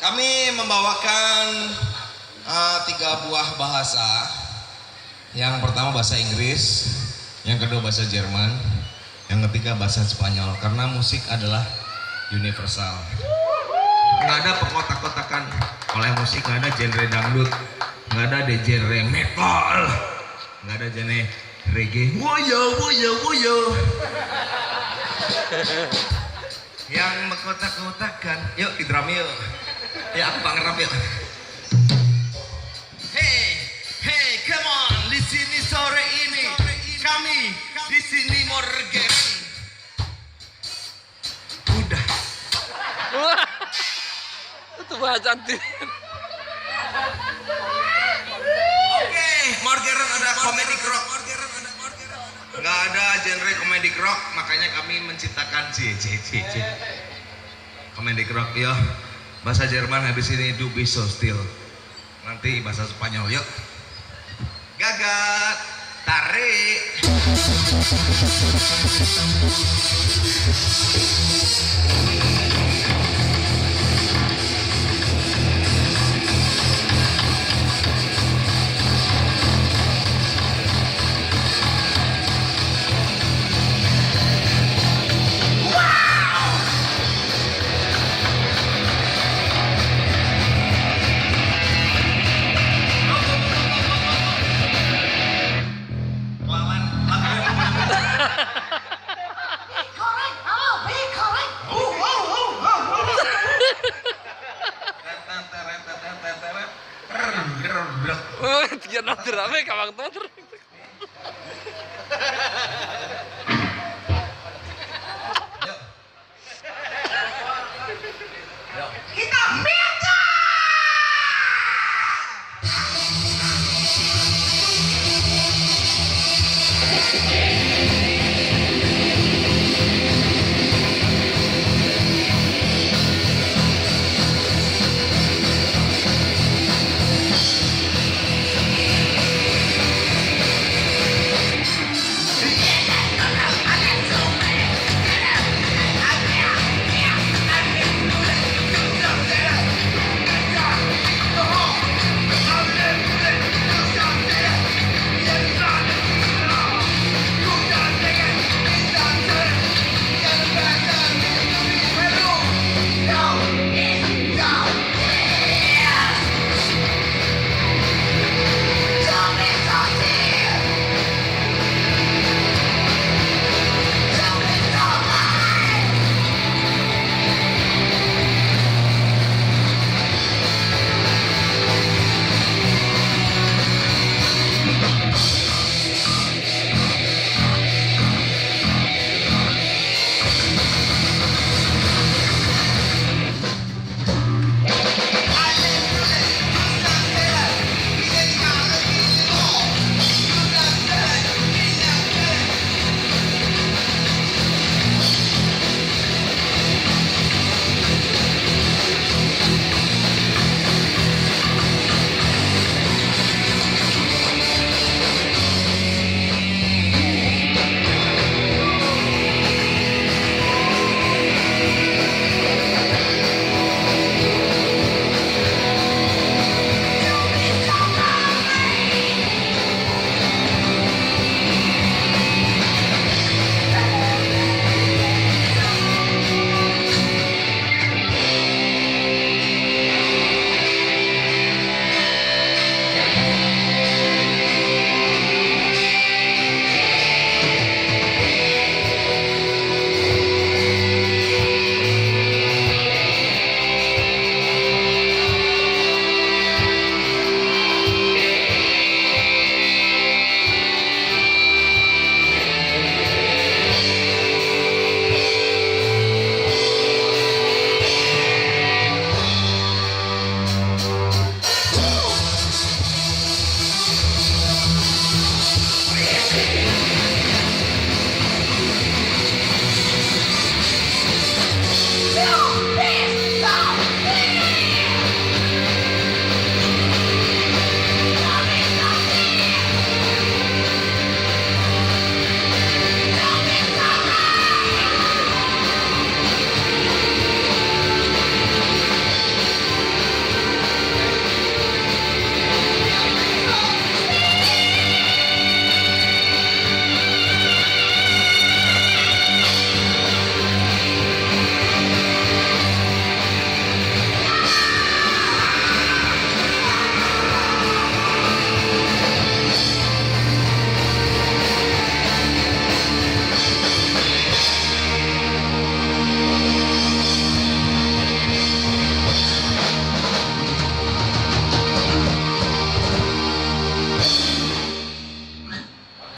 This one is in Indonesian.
Kami membawakan 3 buah bahasa. Yang pertama bahasa Inggris, yang kedua bahasa Jerman, yang ketiga bahasa Spanyol. Karena musik adalah universal. Nggak ada pekotak-kotakan oleh musik, nggak ada genre dangdut, nggak ada genre metal, nggak ada genre reggae. Woyo woyo woyo. Yang mengkotak-kotakan, yuk di drum yuk. Ya aku Pak ngerap yuk. Hey, hey, come on, di sini sore ini kami di sini morgen. Udah. Itu bahasa cantik. Oke, morgeran ada komedi rock. Nggak ada genre komedi rock, makanya kami menciptakan komedi rock ya. Bahasa Jerman habis ini du bist so still. Nanti bahasa Spanyol yuk. Gagat, tarik. Tiga nanti rame kawang tuh.